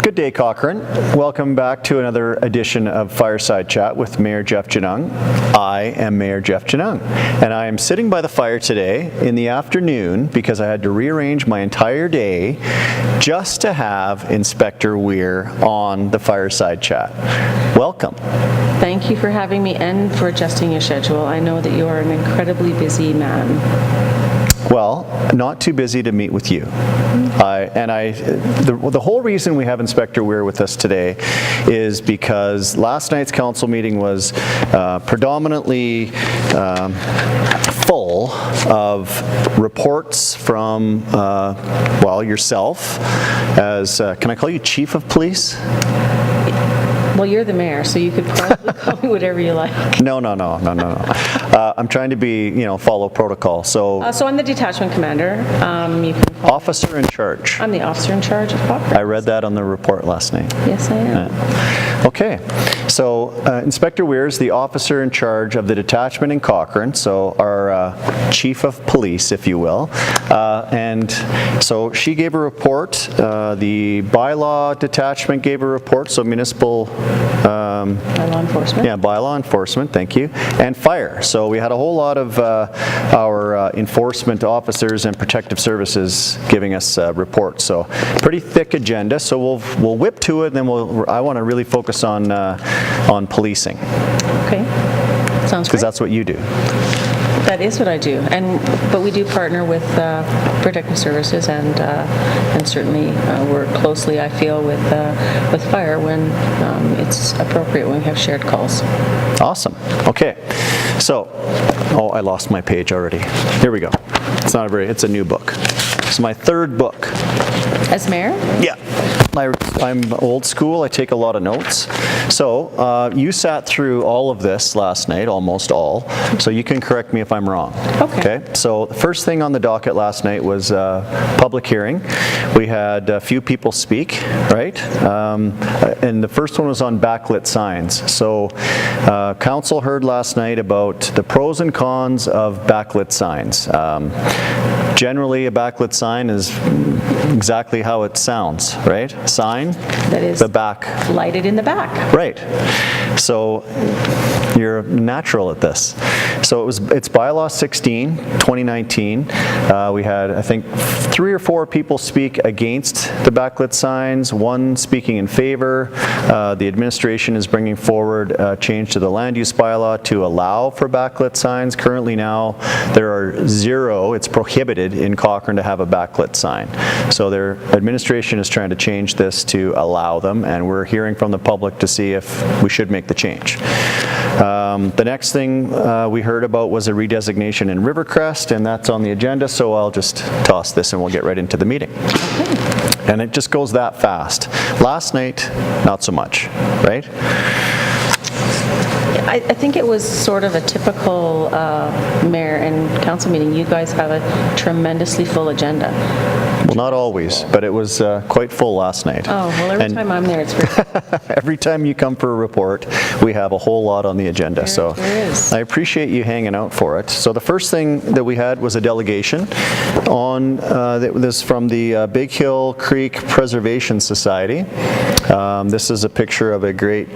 Good day, Cochrane. Welcome back to another edition of Fireside Chat with Mayor Jeff Genung. I am Mayor Jeff Genung, and I am sitting by the fire today in the afternoon because I had to rearrange my entire day just to have Inspector Weare on the Fireside Chat. Welcome. Thank you for having me and for adjusting your schedule. I know that you are an incredibly busy man. Well, not too busy to meet with you. The whole reason we have Inspector Weare with us today is because last night's council meeting was predominantly full of reports from, yourself as, can I call you Chief of Police? Well, you're the mayor, so you could probably call me whatever you like. No. I'm trying to be, follow protocol. So I'm the detachment commander. You can officer in charge. I'm the officer in charge of Cochrane. I read that on the report last night. Yes, I am. Okay. So Inspector Weare is the officer in charge of the detachment in Cochrane, so our chief of police, if you will. And so she gave a report. The bylaw detachment gave a report, so municipal By law enforcement. Yeah, by law enforcement, thank you. And fire. So we had a whole lot of our enforcement officers and protective services giving us reports. So pretty thick agenda. So we'll whip to it, and then I want to really focus on policing. Okay. Sounds great. Because that's what you do. That is what I do, but we do partner with protective services, and certainly work closely, I feel, with fire when it's appropriate, when we have shared calls. Awesome. Okay. So, I lost my page already. Here we go. It's a new book. It's my third book. As mayor? Yeah. I'm old school. I take a lot of notes. So you sat through all of this last night, almost all, so you can correct me if I'm wrong. Okay. So the first thing on the docket last night was public hearing. We had a few people speak, right? And the first one was on backlit signs. So council heard last night about the pros and cons of backlit signs. Generally, a backlit sign is exactly how it sounds, right? Sign, that is the back. Lighted in the back. Right. So you're natural at this. So it's bylaw 16, 2019. We had, I think, 3 or 4 people speak against the backlit signs, 1 speaking in favor. The administration is bringing forward a change to the land use bylaw to allow for backlit signs. Currently now, there are 0, it's prohibited in Cochrane to have a backlit sign. So their administration is trying to change this to allow them, and we're hearing from the public to see if we should make the change. The next thing we heard about was a redesignation in Rivercrest, and that's on the agenda, so I'll just toss this and we'll get right into the meeting. Okay. And it just goes that fast. Last night, not so much, right? I think it was sort of a typical mayor and council meeting. You guys have a tremendously full agenda. Well, not always, but it was quite full last night. Oh, well, every time I'm there, it's very Every time you come for a report, we have a whole lot on the agenda. There is. I appreciate you hanging out for it. So the first thing that we had was a delegation on this from the Big Hill Creek Preservation Society. This is a picture of a great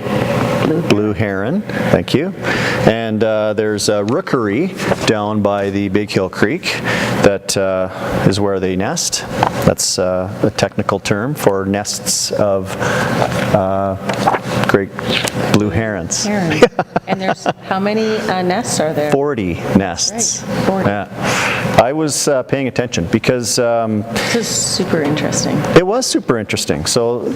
blue heron. Thank you. And there's a rookery down by the Big Hill Creek that is where they nest. That's a technical term for nests of great blue herons. And there's, how many nests are there? 40 nests. Right. 40. Yeah. I was paying attention because this is super interesting. It was super interesting. So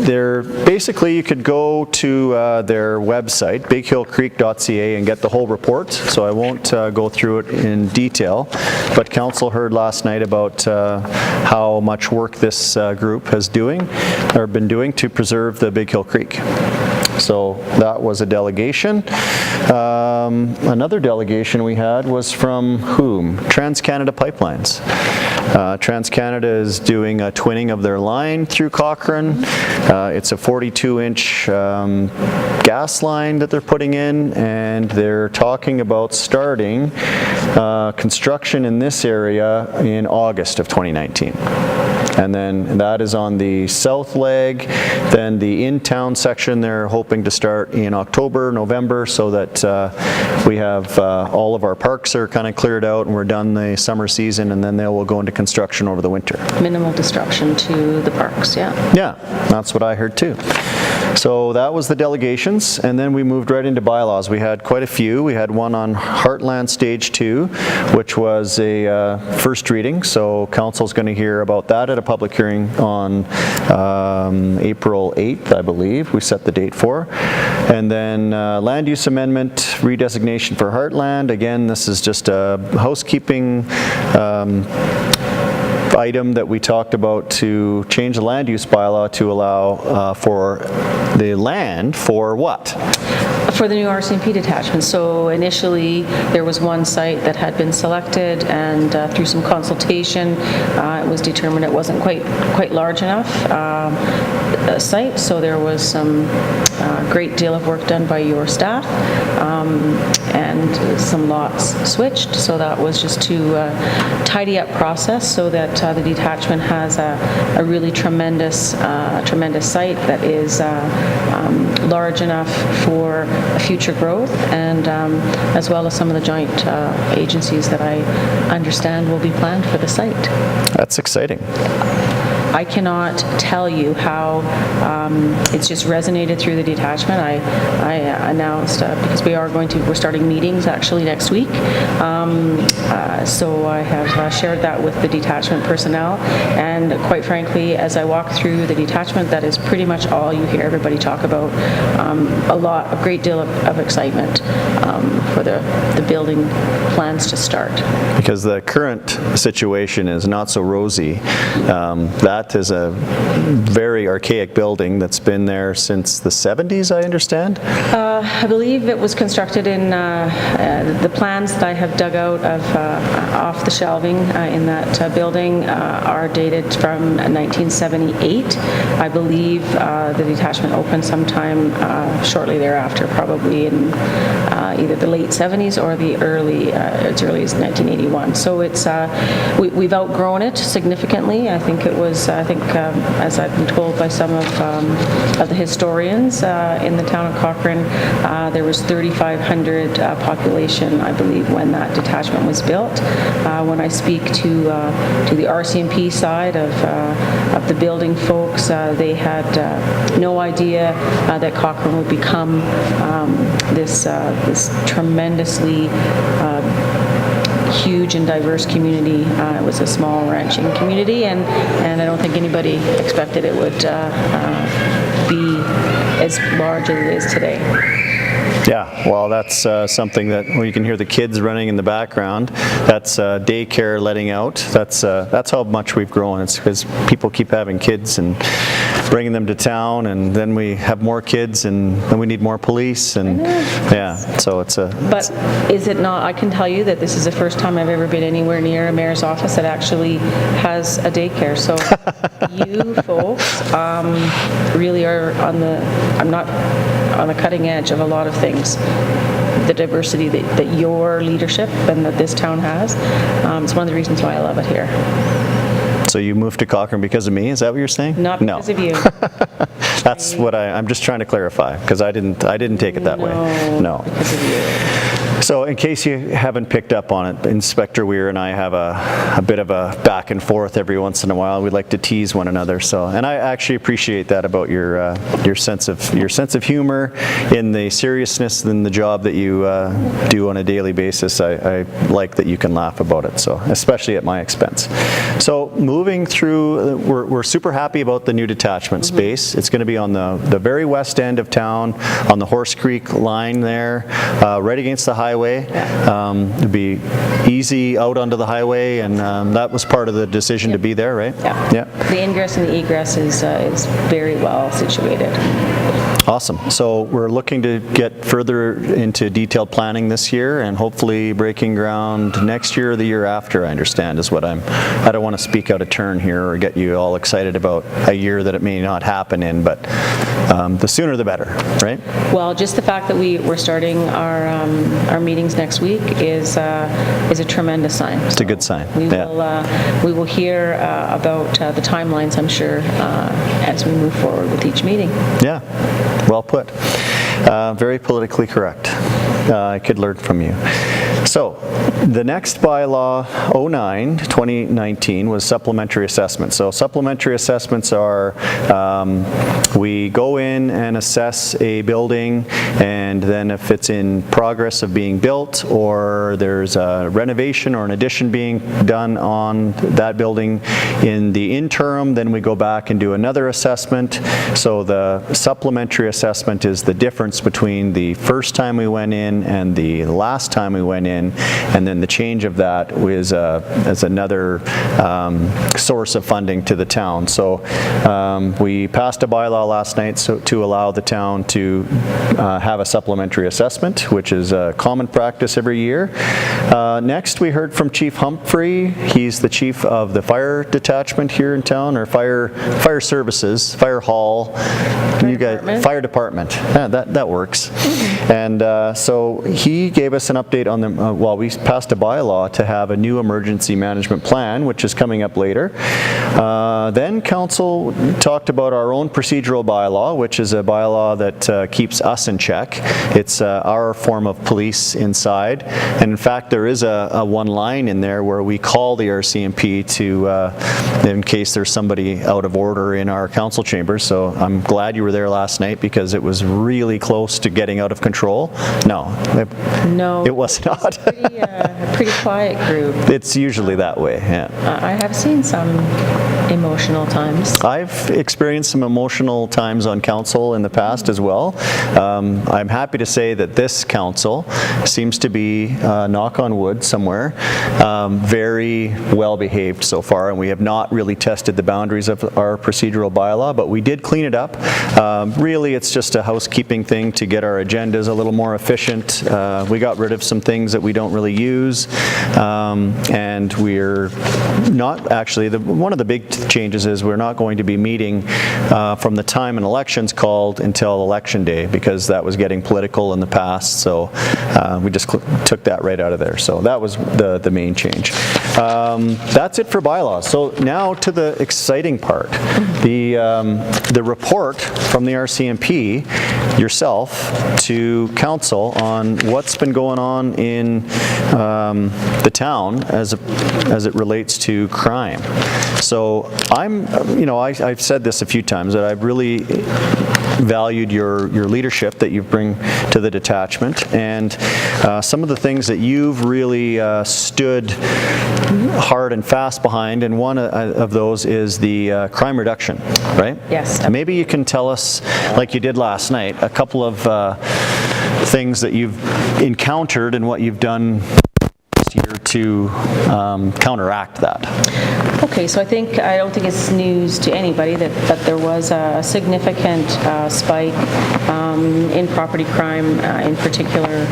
basically you could go to their website, bighillcreek.ca, and get the whole report. So I won't go through it in detail. But council heard last night about how much work this group has been doing to preserve the Big Hill Creek. So that was a delegation. Another delegation we had was from whom? TransCanada Pipelines. TransCanada is doing a twinning of their line through Cochrane. It's a 42-inch gas line that they're putting in, and they're talking about starting construction in this area in August of 2019. And then that is on the south leg. Then the in-town section, they're hoping to start in October, November, so that we have all of our parks are kind of cleared out and we're done the summer season, and then they will go into construction over the winter. Minimal disruption to the parks, yeah. Yeah, that's what I heard too. So that was the delegations, and then we moved right into bylaws. We had quite a few. We had one on Heartland Stage 2, which was a first reading, so council's going to hear about that at a public hearing on April 8th, I believe. We set the date for. And then land use amendment, redesignation for Heartland. Again, this is just a housekeeping item that we talked about to change the land use bylaw to allow for the land for what? For the new RCMP detachment. So initially, there was one site that had been selected, and through some consultation, it was determined it wasn't quite large enough a site. So there was some great deal of work done by your staff, and some lots switched. So that was just to tidy up process so that the detachment has a really tremendous site that is large enough for future growth, and as well as some of the joint agencies that I understand will be planned for the site. That's exciting. I cannot tell you how it's just resonated through the detachment. I announced, because we're starting meetings actually next week, so I have shared that with the detachment personnel, and quite frankly, as I walk through the detachment, that is pretty much all you hear everybody talk about. A great deal of excitement for the building plans to start. Because the current situation is not so rosy. That is a very archaic building that's been there since the 70s, I understand? I believe it was constructed in the plans that I have dug out of off the shelving in that building are dated from 1978. I believe the detachment opened sometime shortly thereafter, probably in either the late 70s or as early as 1981. So it's we've outgrown it significantly. I think it was, as I've been told by some of the historians in the town of Cochrane, there was 3,500 population, I believe, when that detachment was built. When I speak to the RCMP side of the building folks, they had no idea that Cochrane would become this tremendously huge and diverse community. It was a small ranching community, and I don't think anybody expected it would be as large as it is today. Yeah, well, that's something that you can hear the kids running in the background. That's daycare letting out. That's how much we've grown. It's because people keep having kids and bringing them to town, and then we have more kids, and then we need more police, and yeah, so it's a... But is it not, I can tell you that this is the first time I've ever been anywhere near a mayor's office that actually has a daycare, so you folks really are on the cutting edge of a lot of things. The diversity that your leadership and that this town has, it's one of the reasons why I love it here. So you moved to Cochrane because of me? Is that what you're saying? Not because of you. That's what I'm just trying to clarify, because I didn't take it that way. No. Because of you. So in case you haven't picked up on it, Inspector Weare and I have a bit of a back and forth every once in a while. We like to tease one another. So, and I actually appreciate that about your sense of humor in the seriousness in the job that you do on a daily basis. I like that you can laugh about it. So, especially at my expense. So moving through, we're super happy about the new detachment space. It's going to be on the very west end of town, on the Horse Creek line there, right against the highway. It'd be easy out onto the highway, and that was part of the decision to be there, right? Yeah. The ingress and the egress is very well situated. Awesome. So we're looking to get further into detailed planning this year and hopefully breaking ground next year or the year after, I understand, is what I don't want to speak out of turn here or get you all excited about a year that it may not happen in, but the sooner the better, right? Well, just the fact that we're starting our meetings next week is a tremendous sign. It's a good sign. We will hear about the timelines, I'm sure, as we move forward with each meeting. Yeah, well put. Very politically correct. I could learn from you. So, the next bylaw, 09/2019, was supplementary assessments. So, supplementary assessments are we go in and assess a building, and then if it's in progress of being built or there's a renovation or an addition being done on that building in the interim, then we go back and do another assessment. So, the supplementary assessment is the difference between the first time we went in and the last time we went in, and then the change of that was as another source of funding to the town. So we passed a bylaw last night to allow the town to have a supplementary assessment, which is a common practice every year. Next, we heard from Chief Humphrey. He's the chief of the fire detachment here in town, or fire services, fire hall. Fire department. Yeah, that works. And so he gave us an update on the. We passed a bylaw to have a new emergency management plan, which is coming up later. Then council talked about our own procedural bylaw, which is a bylaw that keeps us in check. It's our form of police inside. And in fact, there is a one line in there where we call the RCMP to, in case there's somebody out of order in our council chambers. So I'm glad you were there last night because it was really close to getting out of control. No, it was not. A pretty quiet group. It's usually that way, yeah. I have seen some emotional times. I've experienced some emotional times on council in the past as well. I'm happy to say that this council seems to be, knock on wood somewhere, very well behaved so far, and we have not really tested the boundaries of our procedural bylaw, but we did clean it up. Really, it's just a housekeeping thing to get our agendas a little more efficient. We got rid of some things that we don't really use, and we're not actually, one of the big changes is we're not going to be meeting from the time an election's called until election day, because that was getting political in the past, so we just took that right out of there. So that was the main change. That's it for bylaws. So now to the exciting part. The report from the RCMP, yourself, to council on what's been going on in the town as it relates to crime. So I've said this a few times, that I've really valued your leadership that you bring to the detachment, and some of the things that you've really stood hard and fast behind, and one of those is the crime reduction, right? Yes. Maybe you can tell us, like you did last night, a couple of things that you've encountered and what you've done this year to counteract that. Okay, so I don't think it's news to anybody that there was a significant spike in property crime, in particular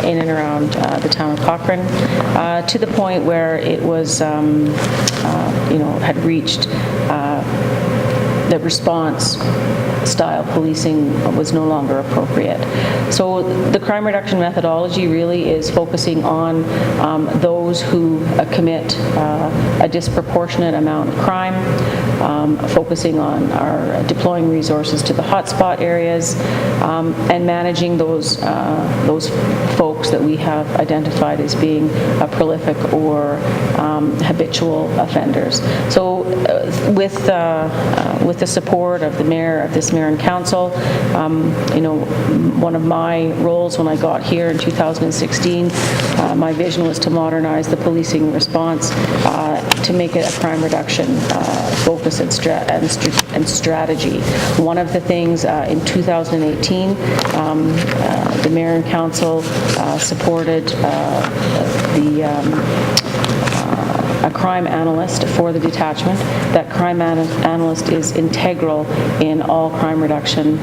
in and around the town of Cochrane, to the point where it was, had reached the response style policing was no longer appropriate. So the crime reduction methodology really is focusing on those who commit a disproportionate amount of crime, focusing on our deploying resources to the hotspot areas, and managing those folks that we have identified as being prolific or habitual offenders. So with the support of the mayor, of this mayor and council, one of my roles when I got here in 2016, my vision was to modernize the policing response, to make it a crime reduction focus and strategy. One of the things in 2018, the mayor and council supported the a crime analyst for the detachment. That crime analyst is integral in all crime reduction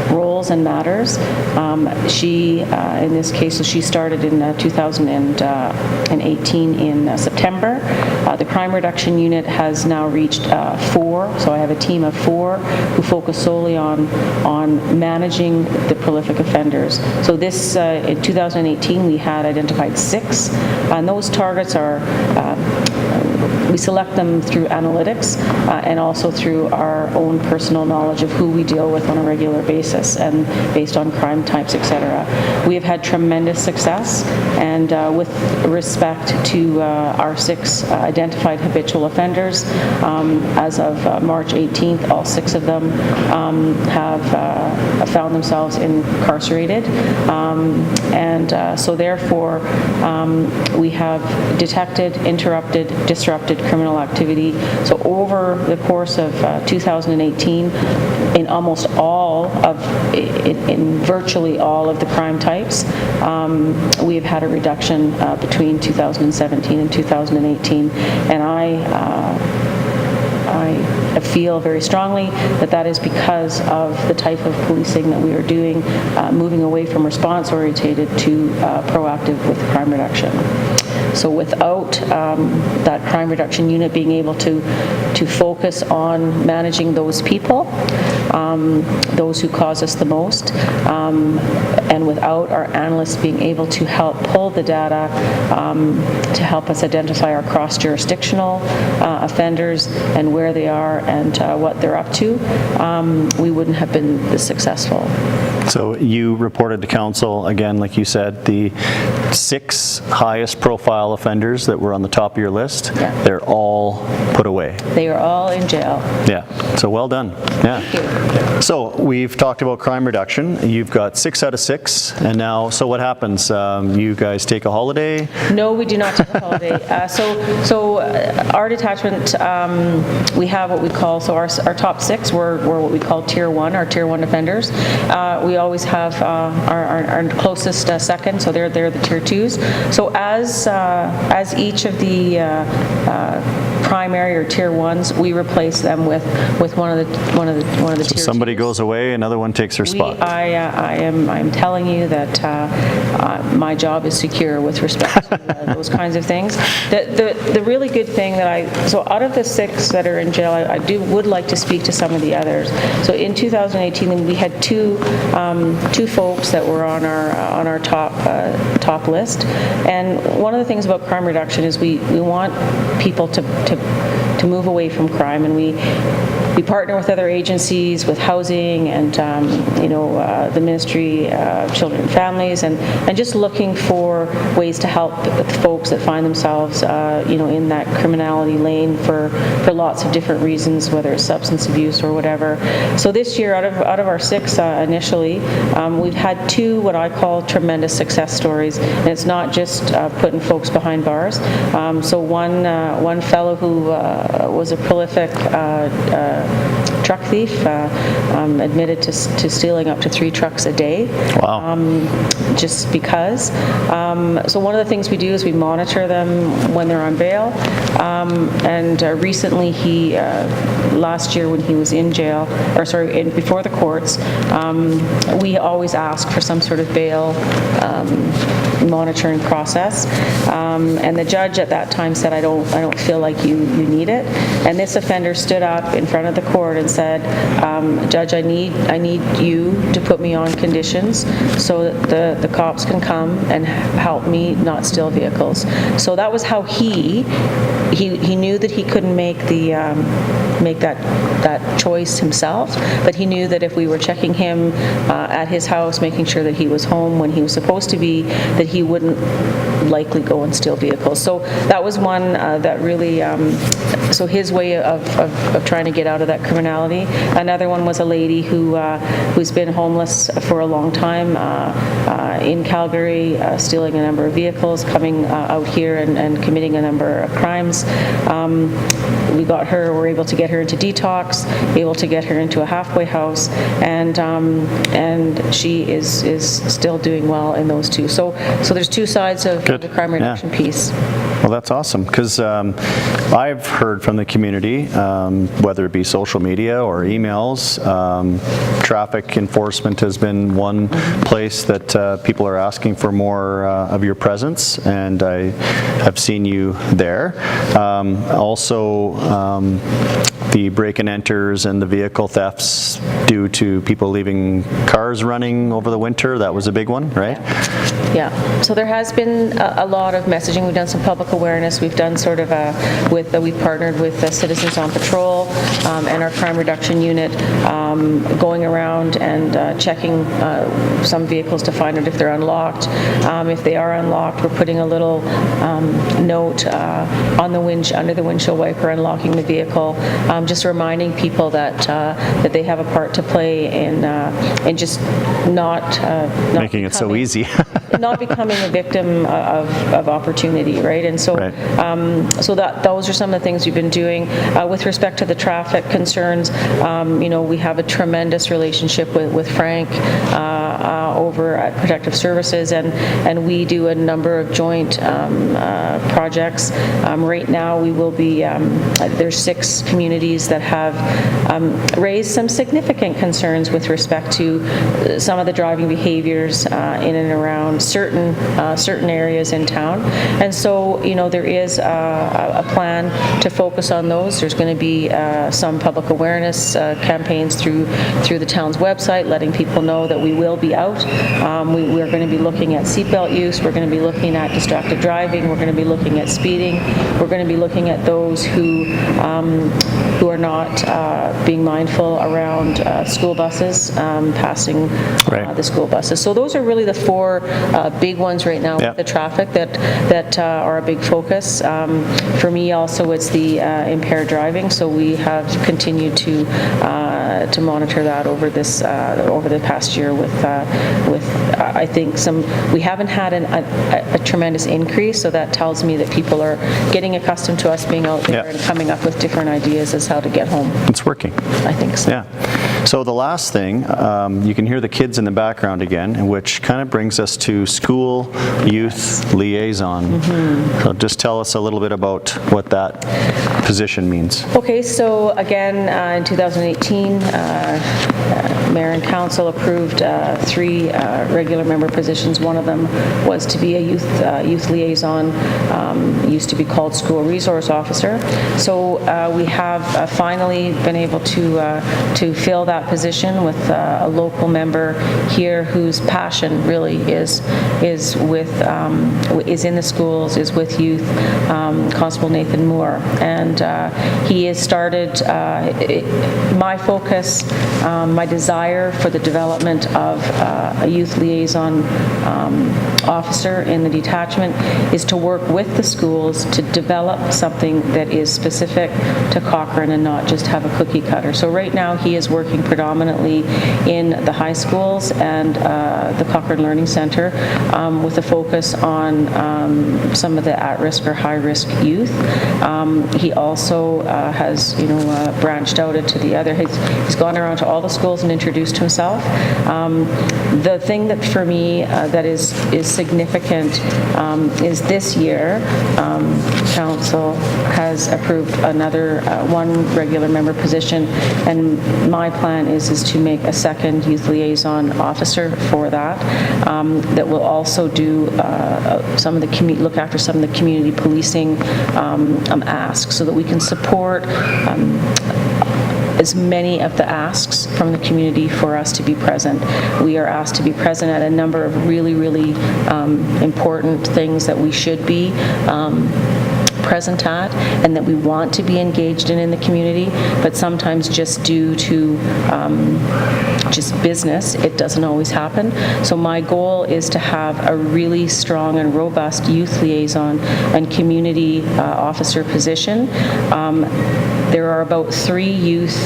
roles and matters. She, in this case, so she started in 2018 in September. The crime reduction unit has now reached 4, so I have a team of 4 who focus solely on managing the prolific offenders. So this, in 2018, we had identified 6, and those targets are we select them through analytics and also through our own personal knowledge of who we deal with on a regular basis and based on crime types, etc. We have had tremendous success, and with respect to our 6 identified habitual offenders, as of March 18th, all 6 of them have found themselves incarcerated, and so therefore we have detected, interrupted, disrupted criminal activity. So over the course of 2018, in almost all of, in virtually all of the crime types, we have had a reduction between 2017 and 2018, and I feel very strongly that that is because of the type of policing that we are doing, moving away from response-oriented to proactive with crime reduction. So without that crime reduction unit being able to focus on managing those people, those who cause us the most, and without our analysts being able to help pull the data to help us identify our cross-jurisdictional offenders and where they are and what they're up to, we wouldn't have been this successful. So you reported to council, again, like you said, the 6 highest profile offenders that were on the top of your list, yeah. They're all put away. They are all in jail. Yeah, so well done. Yeah. Thank you. So we've talked about crime reduction. You've got 6 out of 6, and now, so what happens? You guys take a holiday? No, we do not take a holiday. So our detachment, we have what we call, so our top 6 were what we call Tier 1, our Tier 1 offenders. We always have our closest second, so they're the Tier 2s. So as each of the primary or Tier 1s, we replace them with one of the Tier 2s. Somebody goes away, another one takes their spot. I'm telling you that my job is secure with respect to those kinds of things. The really good thing that so out of the 6 that are in jail, I would like to speak to some of the others. So in 2018, we had two folks that were on our top list, and one of the things about crime reduction is we want people to move away from crime, and we partner with other agencies, with housing and the Ministry of Children and Families, and just looking for ways to help the folks that find themselves in that criminality lane for lots of different reasons, whether it's substance abuse or whatever. So this year, out of our 6 initially, we've had 2 what I call tremendous success stories, and it's not just putting folks behind bars. So one fellow who was a prolific truck thief, admitted to stealing up to 3 trucks a day. Wow. Just because. So one of the things we do is we monitor them when they're on bail. And recently, last year when he was in jail, before the courts, we always ask for some sort of bail monitoring process. And the judge at that time said, I don't feel like you need it. And this offender stood up in front of the court and said, Judge, I need you to put me on conditions so that the cops can come and help me not steal vehicles. So that was how he knew that he couldn't make that choice himself, but he knew that if we were checking him at his house, making sure that he was home when he was supposed to be, that he wouldn't likely go and steal vehicles. So that was one that really, so his way of trying to get out of that criminality. Another one was a lady who's been homeless for a long time in Calgary, stealing a number of vehicles, coming out here and committing a number of crimes. We were able to get her into detox, able to get her into a halfway house, and she is still doing well in those 2. So there's 2 sides of the crime reduction piece. Well, that's awesome, because I've heard from the community, whether it be social media or emails, traffic enforcement has been one place that people are asking for more of your presence, and I have seen you there. Also, the break and enters and the vehicle thefts due to people leaving cars running over the winter, that was a big one, right? Yeah, so there has been a lot of messaging. We've done some public awareness. We've done sort of we've partnered with Citizens on Patrol and our crime reduction unit, going around and checking some vehicles to find out if they're unlocked. If they are unlocked, we're putting a little note on the under the windshield wiper, unlocking the vehicle, just reminding people that they have a part to play in just not making it so easy. not becoming a victim of opportunity, right? And so, so those are some of the things we've been doing. With respect to the traffic concerns, we have a tremendous relationship with Frank over at Protective Services, and we do a number of joint projects. Right now, we will be there's 6 communities that have raised some significant concerns with respect to some of the driving behaviors in and around certain areas in town. And so, there is a plan to focus on those. There's going to be some public awareness campaigns through the town's website, letting people know that we will be out. We're going to be looking at seatbelt use. We're going to be looking at distracted driving. We're going to be looking at speeding. We're going to be looking at those who are not being mindful around school buses passing the school buses. So those are really the 4 big ones right now with the traffic that are a big focus. For me also, it's the impaired driving. So we have continued to monitor that over the past year with I think we haven't had a tremendous increase, so that tells me that people are getting accustomed to us being out there and coming up with different ideas as how to get home. It's working. I think so. Yeah. So the last thing, you can hear the kids in the background again, which kind of brings us to school youth liaison. So just tell us a little bit about what that position means. Okay, so again, in 2018, Mayor and Council approved 3 regular member positions. One of them was to be a youth liaison, used to be called school resource officer. So we have finally been able to fill that position with a local member here whose passion really is in the schools, is with youth, Constable Nathan Moore, and he has started my focus, my desire for the development of a youth liaison officer in the detachment is to work with the schools to develop something that is specific to Cochrane and not just have a cookie cutter. So right now he is working predominantly in the high schools and the Cochrane Learning Center with a focus on some of the at-risk or high-risk youth. He also has, branched out into the other. He's gone around to all the schools and introduced himself. The thing that for me that is significant is this year, Council has approved another 1 regular member position, and my plan is to make a second youth liaison officer for that. That will also do look after some of the community policing asks, so that we can support as many of the asks from the community for us to be present. We are asked to be present at a number of really, really important things that we should be present at and that we want to be engaged in the community, but sometimes just due to just business, it doesn't always happen. So my goal is to have a really strong and robust youth liaison and community officer position. There are about 3 youth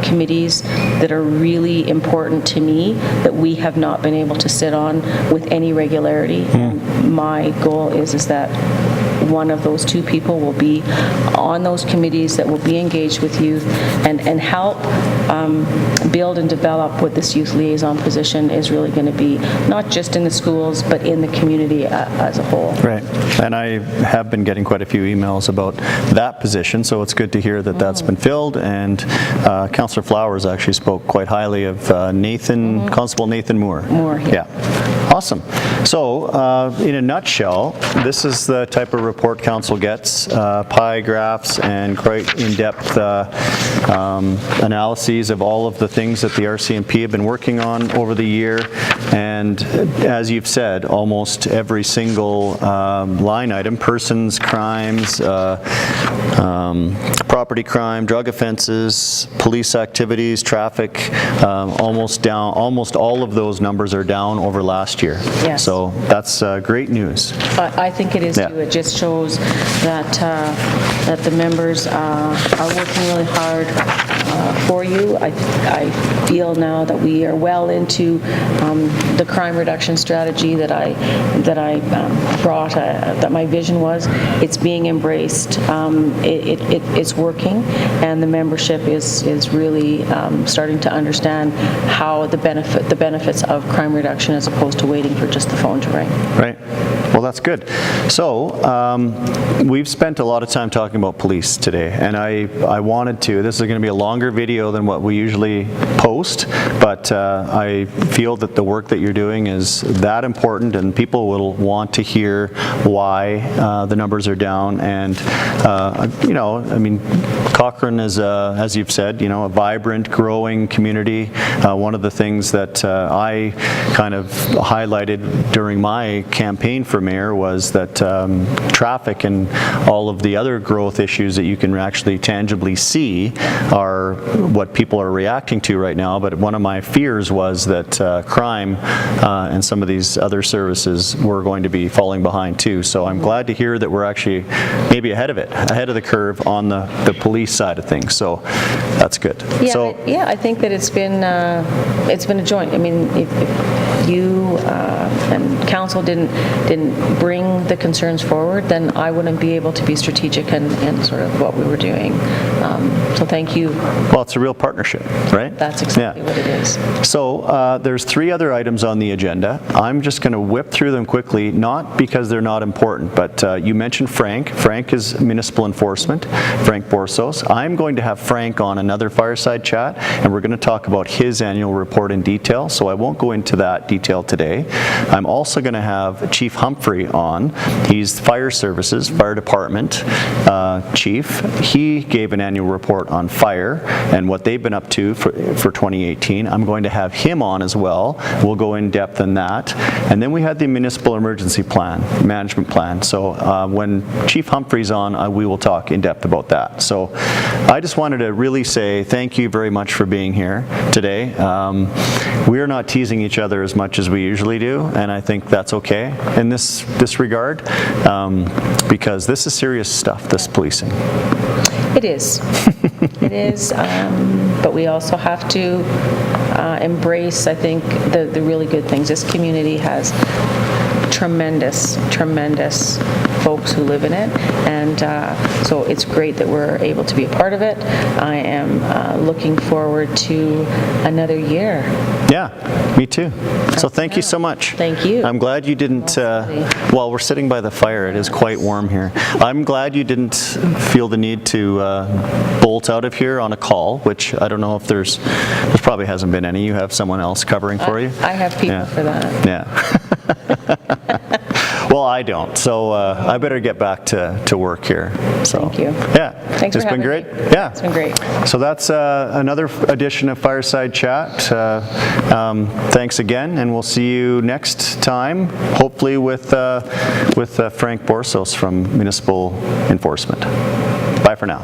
committees that are really important to me that we have not been able to sit on with any regularity. And my goal is that one of those 2 people people will be on those committees, that will be engaged with youth and help build and develop what this youth liaison position is really going to be, not just in the schools, but in the community as a whole. Right. And I have been getting quite a few emails about that position, so it's good to hear that that's been filled. And Councillor Flowers actually spoke quite highly of Constable Nathan Moore. Yeah. Awesome. So, in a nutshell, this is the type of report council gets, pie graphs and quite in-depth analyses of all of the things that the RCMP have been working on over the year. And as you've said, almost every single line item, persons, crimes, property crime, drug offenses, police activities, traffic, almost all of those numbers are down over last year. Yes. So that's great news. I think it is too. It just shows that that the members are working really hard for you. I feel now that we are well into the crime reduction strategy that I brought, that my vision was. It's being embraced. It's working, and the membership is really starting to understand how the benefits of crime reduction as opposed to waiting for just the phone to ring. Right. Well, that's good. So we've spent a lot of time talking about police today, and I wanted to. This is going to be a longer video than what we usually post, but I feel that the work that you're doing is that important, and people will want to hear why the numbers are down. And you know, I mean, Cochrane is, as you've said, you know, a vibrant, growing community. One of the things that I kind of highlighted during my campaign for mayor was that traffic and all of the other growth issues that you can actually tangibly see are what people are reacting to right now. But one of my fears was that crime and some of these other services were going to be falling behind too. So I'm glad to hear that we're actually maybe ahead of the curve on the police side of things. So that's good. Yeah, so, I think that it's been a joint. I mean, if you and council didn't bring the concerns forward, then I wouldn't be able to be strategic in sort of what we were doing. So thank you. Well, it's a real partnership, right? That's exactly what it is. So there's 3 other items on the agenda. I'm just going to whip through them quickly, not because they're not important, but you mentioned Frank. Frank is municipal enforcement, Frank Borsos. I'm going to have Frank on another Fireside Chat, and we're going to talk about his annual report in detail, so I won't go into that detail today. I'm also going to have Chief Humphrey on. He's Fire Services, Fire Department Chief. He gave an annual report on fire and what they've been up to for 2018. I'm going to have him on as well. We'll go in depth on that. And then we had the municipal emergency plan, management plan. So when Chief Humphrey's on, we will talk in depth about that. So I just wanted to really say thank you very much for being here today. We're not teasing each other as much as we usually do, and I think that's okay in this regard, because this is serious stuff, this policing. It is. It is, but we also have to embrace, I think, the really good things. This community has tremendous folks who live in it, and so it's great that we're able to be a part of it. I am looking forward to another year. Yeah, me too. So thank you so much. Thank you. I'm glad you didn't, well, we're sitting by the fire. It is quite warm here. I'm glad you didn't feel the need to bolt out of here on a call, which I don't know if there probably hasn't been any. You have someone else covering for you? I have people for that. Yeah. Well, I don't, so I better get back to work here. So, thank you. Yeah. Thanks for having me. It's been great. Yeah. It's been great. So that's another edition of Fireside Chat. Thanks again, and we'll see you next time, hopefully with Frank Borsos from Municipal Enforcement. Bye for now.